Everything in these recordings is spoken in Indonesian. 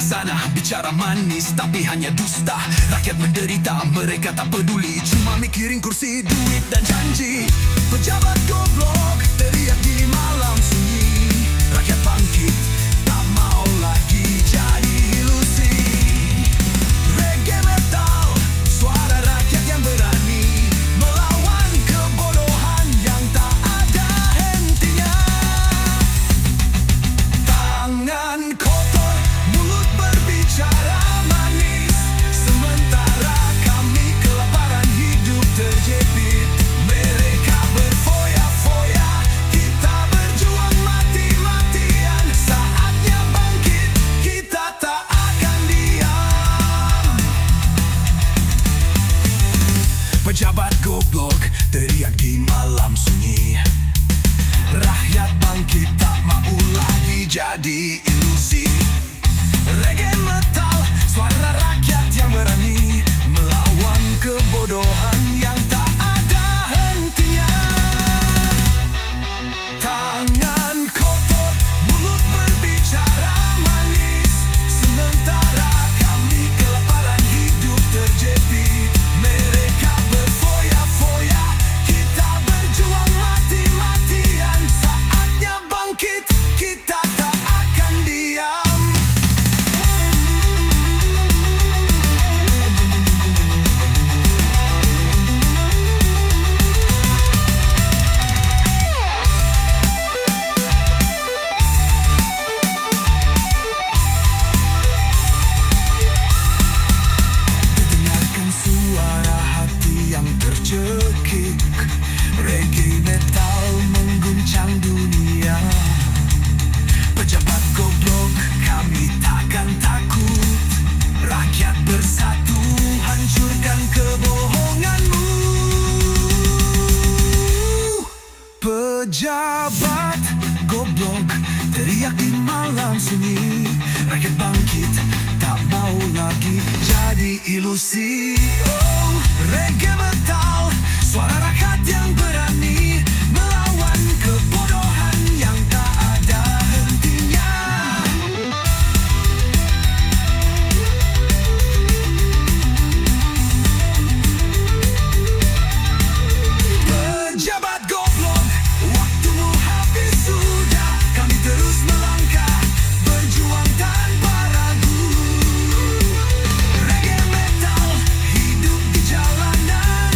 sana bicara manis tapi hanya dusta. Rakyat menderita, mereka tak peduli, cuma mikirin kursi, duit dan janji. Pejabat goblok teriak di malam sunyi. Rakyat bangkit, tak mau lagi jadi ilusi. Reggae metal, suara rakyat yang berani melawan kebodohan yang tak ada hentinya. Tangan kotor, mulut berbicara manis, sementara kami kelaparan hidup terjepit. Mereka berfoya-foya, kita berjuang mati-matian. Saatnya bangkit, kita tak akan diam. Pejabat goblok teriak di malam sunyi. Rakyat bangkit, tak mau lagi jadi ilusi. Reggae metal, suara rakyat yang berani melawan kebodohan yang tak ada hentinya. Tangan kotor, mulut berbicara manis, sementara kami kelaparan hidup terjepit. Mereka berfoya-foya, kita berjuang mati-matian. Saatnya bangkit, kita tak akan diam. Dengarkan suara hati yang tercekik. Reggae metal mengguncang dunia. Pejabat goblok, kami takkan takut. Rakyat bersatu, hancurkan kebohonganmu. Pejabat goblok teriak di malam sunyi. Rakyat bangkit, tak mau lagi jadi ilusi. Oh, reggae metal, suara rakyat yang berani melawan kebodohan yang tak ada hentinya. Pejabat goblok, waktumu habis sudah. Kami terus melangkah, berjuang tanpa ragu. Reggae metal, hidup di jalanan.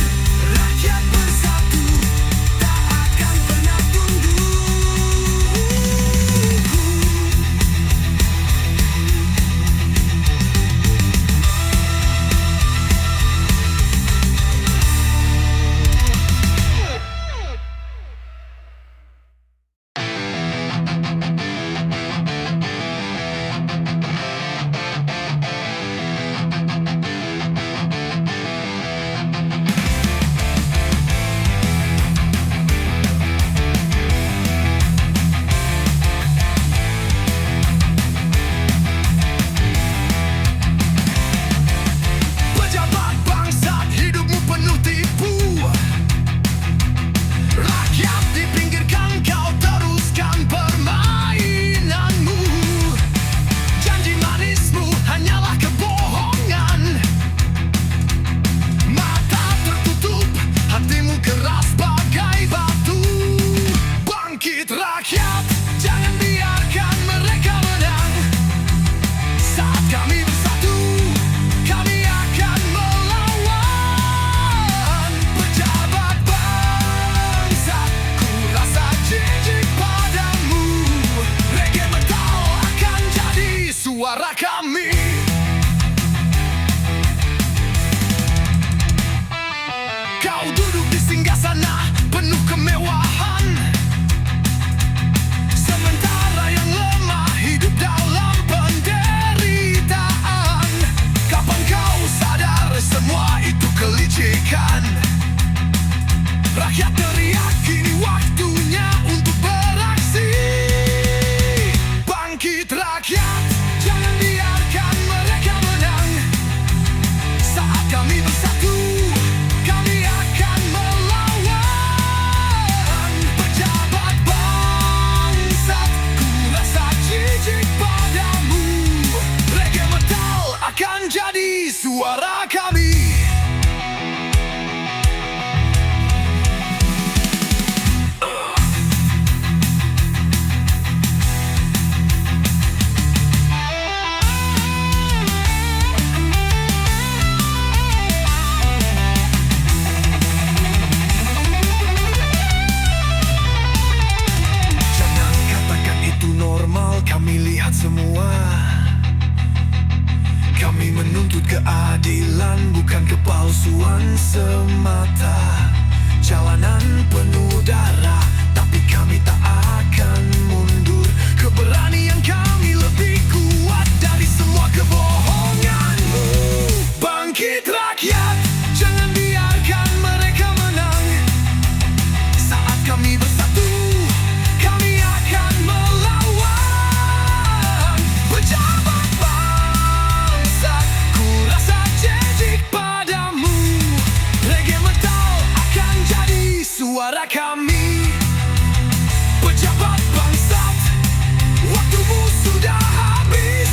semata. Jalanan penuh darah, tapi kami tak akan mundur. Keberanian kami lebih kuat dari semua kebohonganmu. Bangkit rakyat, jangan biarkan mereka menang. Saat kami bersatu, kami akan melawan pejabat bangsa. Ku rasa jejik padamu. Reggae metal akan jadi suara kami. Pejabat bangsat, waktumu sudah habis.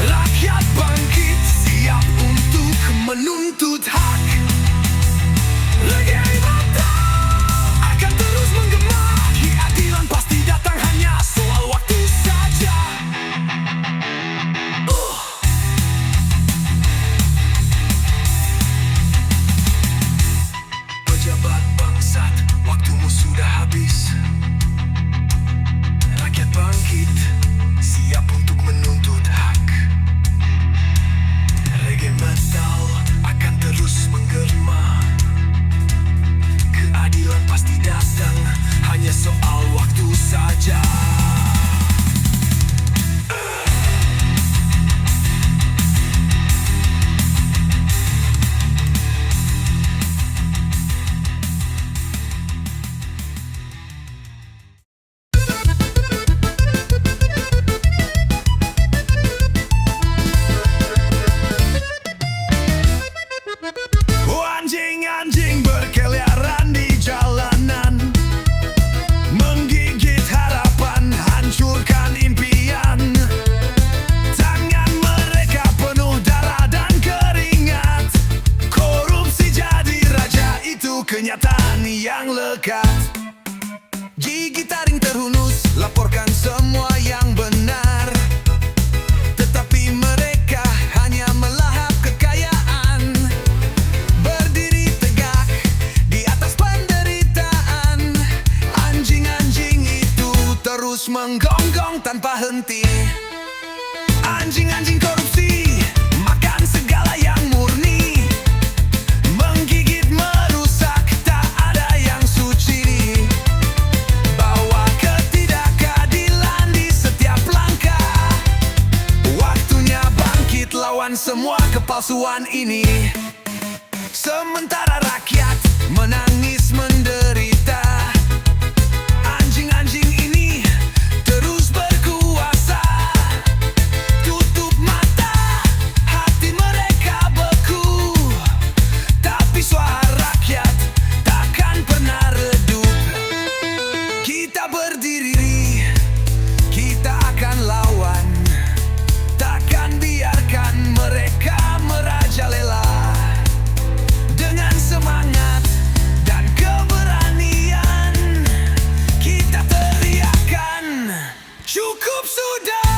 Rakyat bangkit, siap untuk menuntut hak. Reggae metal akan terus menggema. Keadilan pasti datang, hanya soal waktu saja. Pejabat bangsat, waktumu sudah habis. Rakyat bangkit, siap untuk menuntut hak. Reggae metal akan terus menggema. Keadilan pasti datang, hanya soal waktu saja. Anjing-anjing berkeliaran di jalanan, menggigit harapan, hancurkan impian. Tangan mereka penuh darah dan keringat. Korupsi jadi raja, itu kenyataan yang lekat. Gigi taring terhunus, laporkan semua yang benar. Tetapi mereka hanya melahap kekayaan. Berdiri tegak di atas penderitaan. Anjing-anjing itu terus menggonggong tanpa henti. Anjing-anjing korupsi makan segala yang murni. Menggigit, merusak, tak ada yang suci. Bawa ketidakadilan di setiap langkah. Waktunya bangkit lawan semua kepalsuan ini. Sementara rakyat menangis menderita, anjing-anjing ini terus berkuasa. Tutup mata, hati mereka beku. Tapi suara rakyat takkan pernah redup. Kita berdiri, kita akan lawan. Takkan biarkan mereka merajalela. Dengan semangat dan keberanian, kita teriakkan, cukup sudah.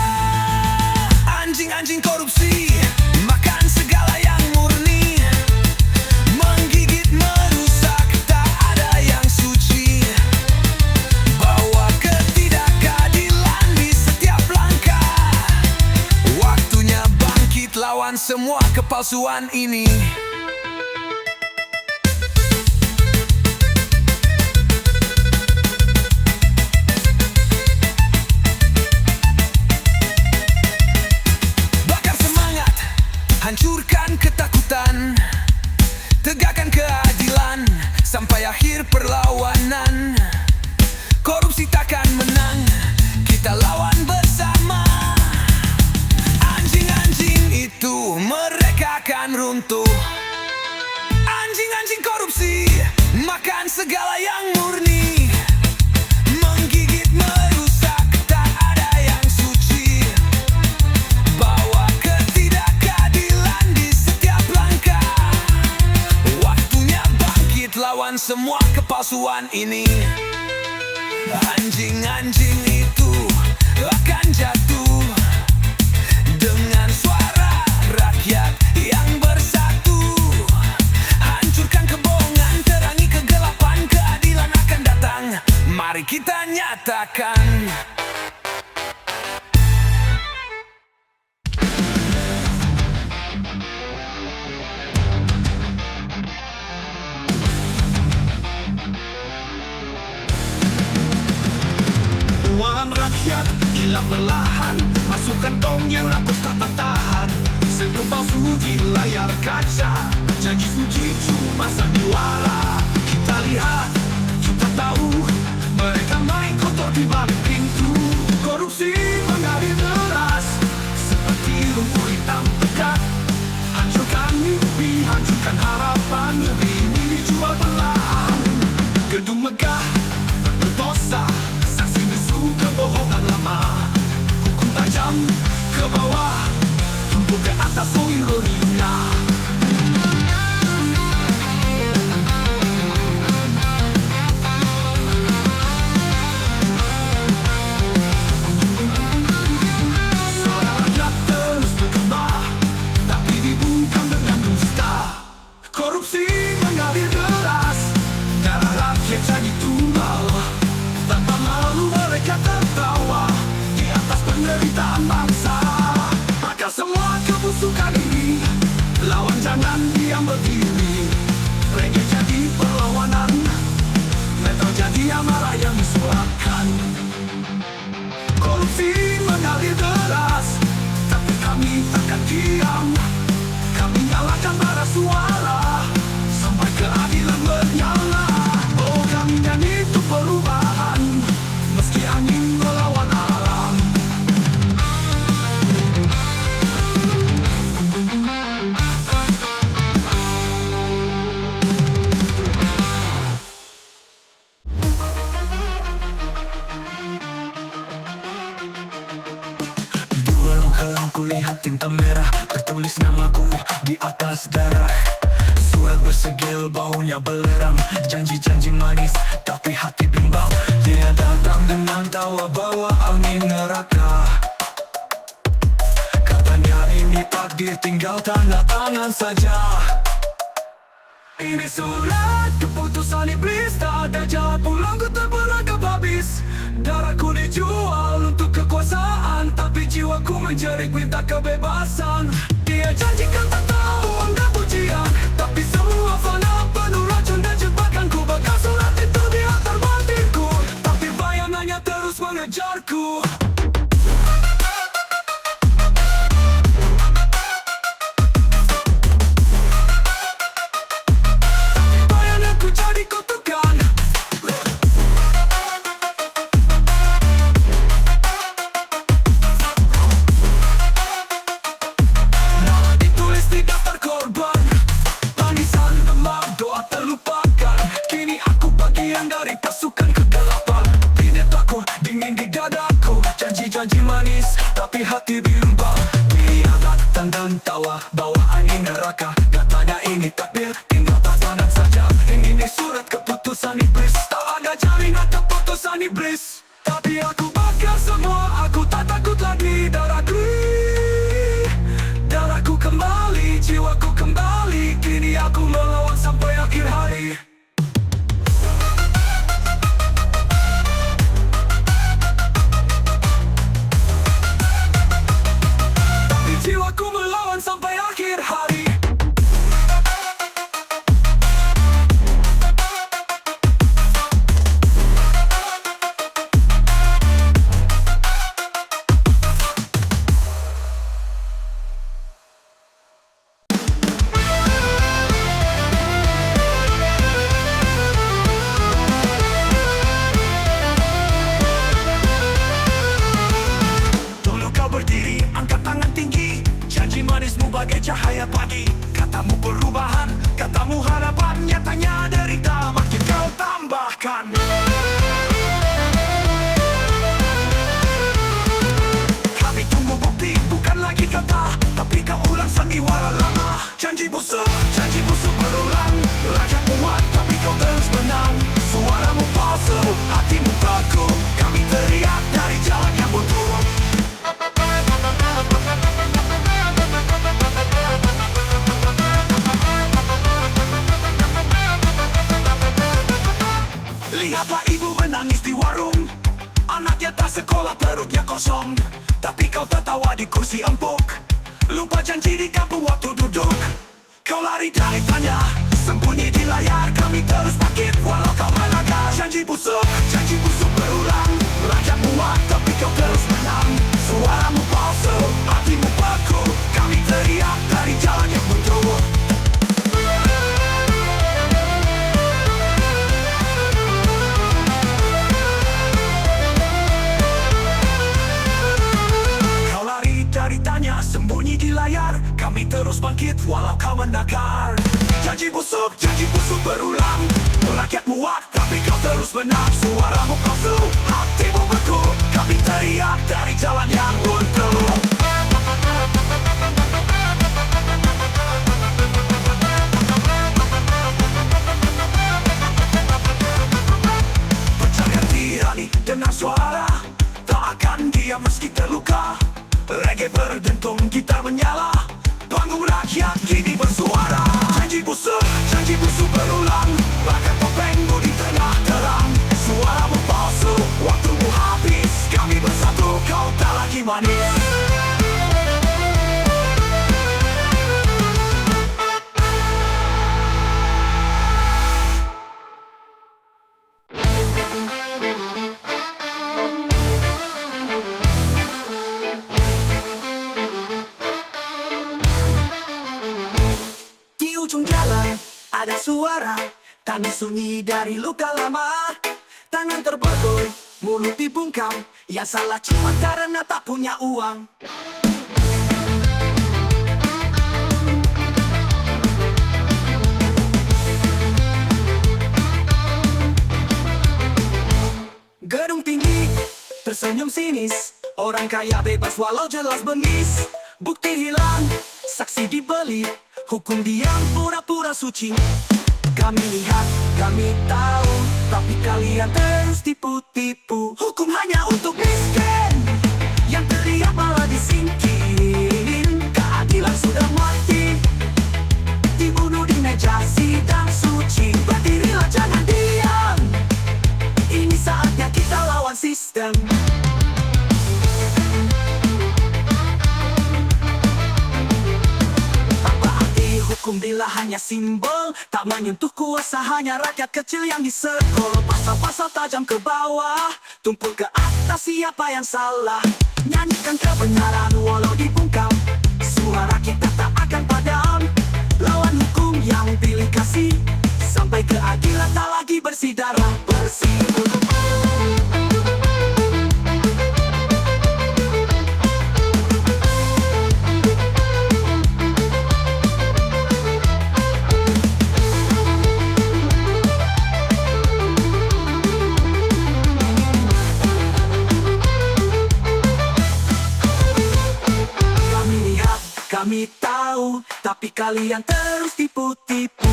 Anjing-anjing korupsi makan segala yang murni. Menggigit, merusak, tak ada yang suci. Bawa ketidakadilan di setiap langkah. Waktunya bangkit lawan semua kepalsuan ini. Hancurkan ketakutan, tegakkan keadilan sampai akhir perlawanan. Korupsi takkan menang, kita lawan bersama. Anjing-anjing itu mereka akan runtuh. Anjing-anjing korupsi makan segala yang murni. Menggigit, merusak, tak ada yang suci. Bawa ketidakadilan di setiap langkah. Waktunya bangkit lawan semua kepalsuan ini. Anjing-anjing itu akan jatuh dengan suara rakyat yang bersatu. Hancurkan kebohongan, terangi kegelapan, keadilan akan datang. Mari kita nyatakan. harapan rakyat hilang perlahan. Masuk kantong yang rakus tak tahan. Senyum palsu di layar kaca, janji suci cuma sandiwara. Kita lihat, kita tahu, mereka main kotor di balik pintu. Korupsi mengalir deras seperti lumpur hitam pekat. Hancurkan mimpi, hancurkan harapan, negeri ini dijual perlahan. Gedung megah, berdosa, saksi bisu kebohongan lama. Hukum tajam ke bawah, tumpul ke atas, oh ironinya. Suara rakyat terus bergema, tapi dibungkam dengan dusta. Korupsi mengalir deras, darah rakyat jadi tumbal. Tanpa malu mereka tertawa di atas penderitaan bangsa. Maka semua kebusukan ini lawan, jangan diam berdiri. Reggae jadi perlawanan, metal jadi amarah yang disuarakan. Korupsi mengalir deras, tapi kami takkan diam. Kami nyalakan bara suara sampai keadilan menyala. Oh, kami nyanyi untuk perubahan, meski angin melawan alam. Dua long kulihat tinta merah, tertulis namaku di atas darah. Surat bersegel, baunya belerang, janji-janji manis, tapi hati bimbang. Dia datang dengan tawa bawa angin neraka. Katanya ini takdir, tinggal tanda tangan saja. Ini surat keputusan iblis, tak ada jalan pulang, ku terperangkap habis. Darahku dijual untuk kekuasaan, tapi jiwaku menjerit minta kebebasan. Dia janjikan tak tahu anda pujian, tapi semua fana penuh racun dan jebakan. Ku bakal surat itu di atas batinku, tapi bayangannya terus mengejarku. Bayanganku jadi kutukan. Nama ditulis di daftar korban, tangisan demam, doa terlupakan. Kini aku bagian dari pasukan kegelapan. Binet aku dingin di dadaku, janji-janji manis, tapi hati bimbang. Pengkhianatan dan tawa, bawa angin neraka. Katanya ini takdir, tinggal tatanan saja. Ini surat keputusan iblis, tak ada jaminan keputusan iblis. Tapi aku bakal semua, aku tak takut lagi. Darahku kembali, jiwaku kembali. Kini aku melawan sampai akhir hari. Tapi jiwaku melawan sampai akhir hari. Dulu kau berdiri, angkat tangan tinggi, janji manismu bagai cahaya pagi. Katamu perubahan, katamu harapan, nyatanya derita makin kau tambahkan. Kami tunggu bukti, bukan lagi kata, tapi kau ulang sandiwara lama. Janji busuk berulang, raja kuat, tapi kau terus menang. Suaramu palsu, hatimu takut, kami teriak dari jalan yang buntu. Lihatlah ibu menangis di warung, anaknya tak sekolah, perutnya kosong. Tapi kau tertawa di kursi empuk, lupa janji di kampung waktu duduk. Kau lari dari tanya, sembunyi di layar. Kami terus bangkit walau kau melanggar. Janji busuk berulang, raja kuat. busuk, janji busuk berulang. Rakyat muak, tapi kau terus menang. Suaramu palsu, hatimu beku. Kami teriak dari jalan yang buntu. Percaya tirani dengan suara, tak akan diam meski terluka. Reggae berdentum, gitar menyala, panggung rakyat kini bersuara. Janji busuk berulang. Rakyat topengmu di tengah terang. Suaramu palsu, waktumu habis. Kami bersatu, kau tak lagi manis. Di ujung jalan ada suara, tangis sunyi dari luka lama. Tangan terborgol, mulut dibungkam. Yang salah cuma karena tak punya uang. Gedung tinggi, tersenyum sinis. Orang kaya bebas walau jelas bengis. Bukti hilang, saksi dibeli. Hukum diam, pura-pura suci. Kami lihat, kami tahu, tapi kalian terus tipu-tipu. Hukum hanya untuk miskin, yang teriak malah disingkirin. Keadilan sudah mati, dibunuh di meja sidang suci. Berdirilah, jangan diam. Ini saatnya kita lawan sistem. Hukum bila hanya simbol, tak menyentuh kuasa, hanya rakyat kecil yang disekol. Pasal-pasal tajam ke bawah, tumpul ke atas siapa yang salah. Nyanyikan kebenaran walau dibungkam, suara kita tak akan padam. Lawan hukum yang pilih kasih, sampai keadilan tak lagi bersih darah bersih. Kami tahu, tapi kalian terus tipu-tipu.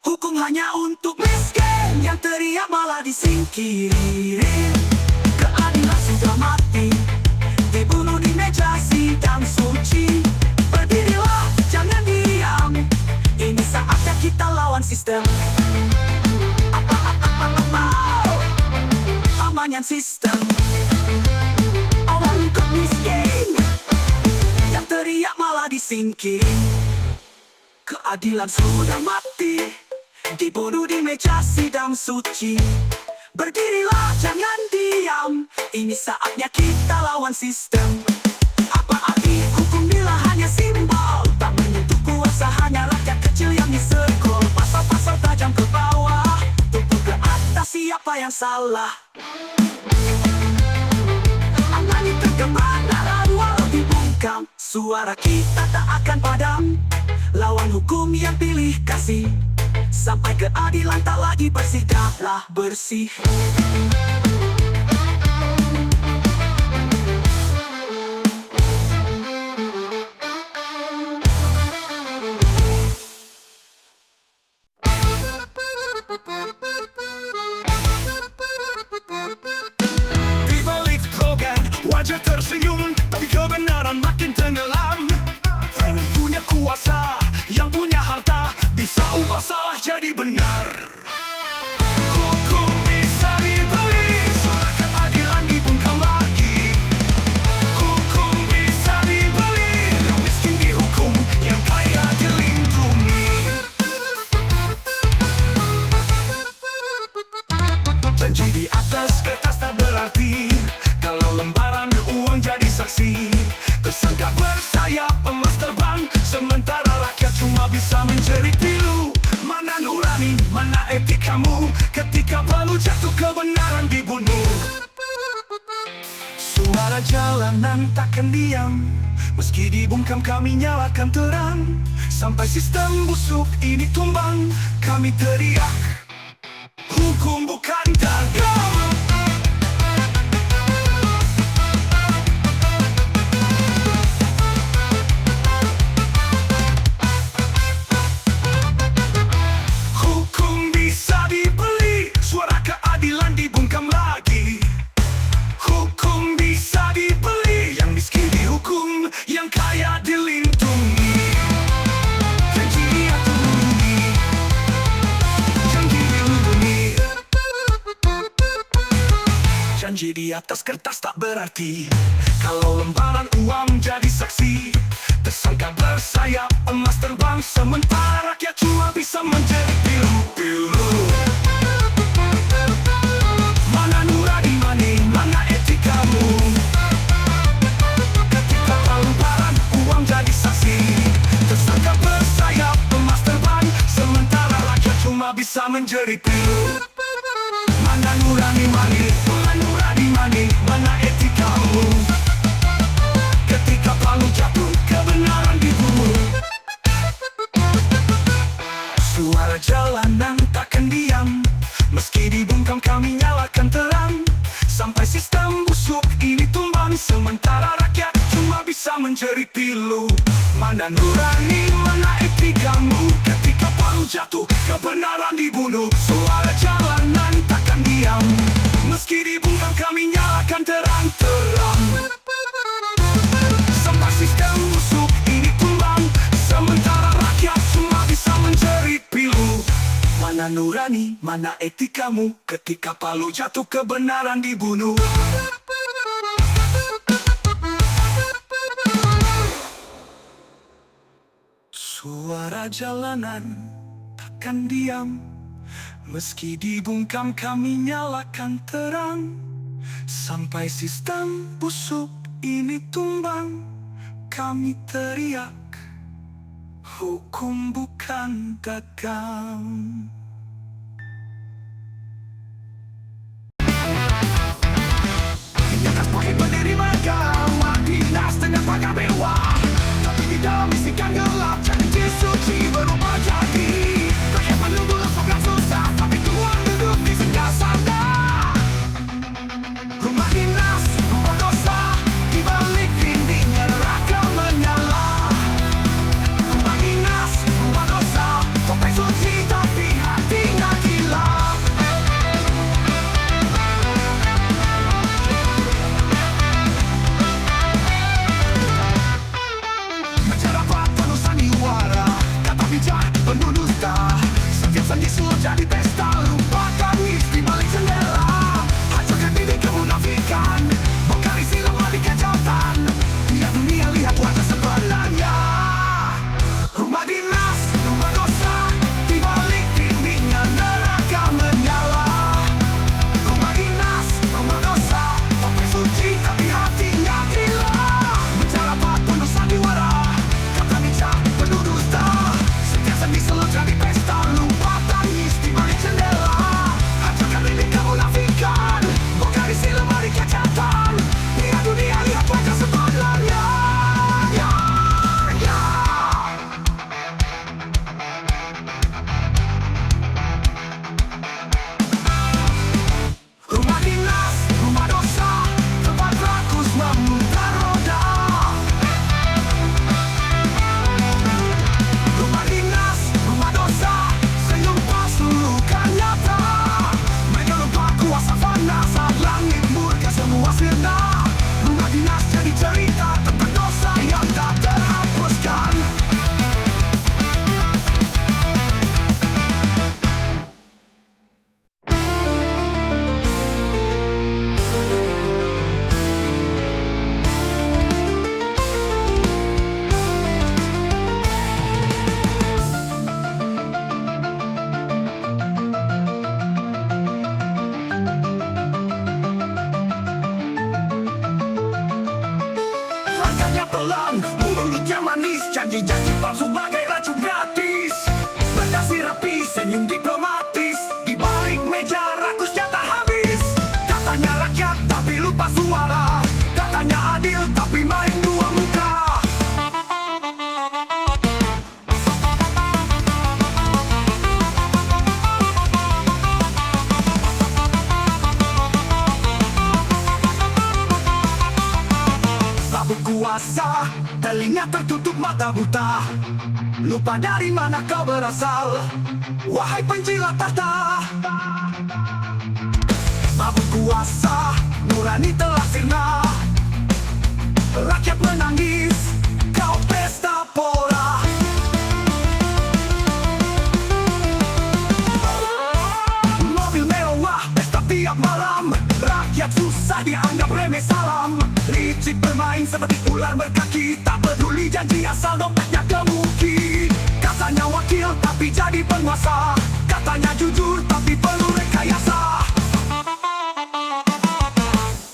Hukum hanya untuk miskin, yang teriak malah disingkirin. Keadilan sudah mati, dibunuh di meja sidang suci. Berdirilah, jangan diam. Ini saatnya kita lawan sistem. Amankan sistem. Awal hukum miskin, yang teriak malah disingkirin. Keadilan sudah mati, dibunuh di meja sidang suci. Berdirilah, jangan diam. Ini saatnya kita lawan sistem. Apa arti hukum bila hanya simbol? Tak menyentuh kuasa, hanya rakyat kecil yang disekol. Pasal-pasal tajam ke bawah, tumpul ke atas siapa yang salah. Amani kebenaran walau dibungkam, suara kita tak akan padam. Lawan hukum yang pilih kasih, sampai keadilan tak lagi bersih, taklah bersih. Di balik slogan, wajah tersenyum, tapi kebenaran makin tenggelam. Yang punya kuasa, yang punya harta, bisa ubah salah jadi benar. Hukum bisa dibeli, suara keadilan dibungkam lagi. Hukum bisa dibeli, yang miskin dihukum, yang kaya dilindungi. Janji di atas kertas tak berarti kalau lembaran uang jadi saksi. Tersangka bersayap emas terbang, sementara rakyat cuma bisa menjerit pilu. Mana nurani, mana etikamu, ketika perlu jatuh kebenaran dibunuh. Suara jalanan takkan diam, meski dibungkam kami nyalakan terang. Sampai sistem busuk ini tumbang, kami teriak, hukum bukan dagang. Hukum bisa dibeli, suara keadilan dibungkam lagi. Hukum bisa dibeli, yang miskin dihukum, yang kaya dilindungi. Janji dilindungi, janji dilindungi. Janji di atas kertas tak berarti kalau lembaran uang jadi saksi. Tersangka bersayap, emas terbang, sementara rakyat cuma bisa menjadi pilu-pilu. Mana nurani mani, mana etikamu? Ketika lembaran uang jadi saksi. Tersangka bersayap, emas terbang, sementara rakyat cuma bisa menjadi pilu. Mana nurani mani, mana nurani mani, mana etikamu? Ketika palu jatuh, kebenaran dibunuh. Suara jalanan takkan diam, meski dibungkam kami nyalakan terang. Sampai sistem busuk ini tumbang, sementara rakyat cuma bisa menjerit pilu. Mana nurani, mana etikamu? Ketika palu jatuh, kebenaran dibunuh. Suara jalanan takkan diam, meski dibungkam kami nyalakan terang-terang. Sampai sistem busuk ini tumbang, sementara rakyat cuma bisa menjerit pilu. Mana nurani, mana etikamu? Ketika palu jatuh, kebenaran dibunuh. Suara jalanan takkan diam, meski dibungkam kami nyalakan terang. Sampai sistem busuk ini tumbang, kami teriak, hukum bukan dagang. Di atas bukit berdiri agama, dinas dengan pagar mewah, tapi di dalam bisikan gelap, janji suci berubah jadi. Rakyat menunggu program susah, tapi Tuhan duduk di sebelah sana. Rumah dinas, rumah dosa, di balik dinding neraka menyala. Rumah dinas, rumah dosa, topeng suci tapi hatinya gila. Penjara penuh sandiwara, Dunia tertutup mata buta, lupa dari mana kau berasal, wahai penjilat tahta. Mabuk kuasa, nurani telah sirna, rakyat menangis, kau pesta pora. Mobil mewah, pesta tiap malam, rakyat susah dianggap remeh salam. Licik bermain seperti ular berkaki, tak peduli janji asal dompetnya kemuki. Katanya wakil tapi jadi penguasa, katanya jujur tapi perlu rekayasa.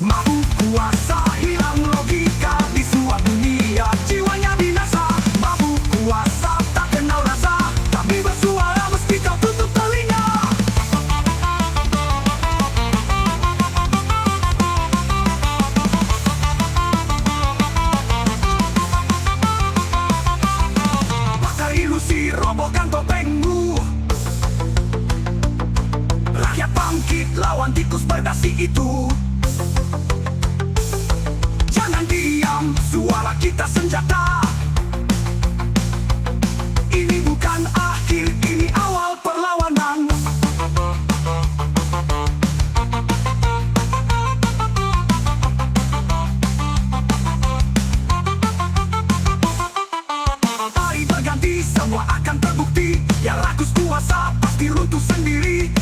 Mabuk kuasa, hilang logika, disuap dunia, jiwanya binasa. Mabuk kuasa, tak kenal rasa, tapi bersuara meski kau tutup telinga. Bakar ilusi, robohkan topengmu, rakyat bangkit lawan tikus berdasi itu. Jangan diam, suara kita senjata. Ini bukan akhir, ini awal perlawanan. Hari berganti, semua akan terbukti. Yang rakus kuasa pasti runtuh sendiri.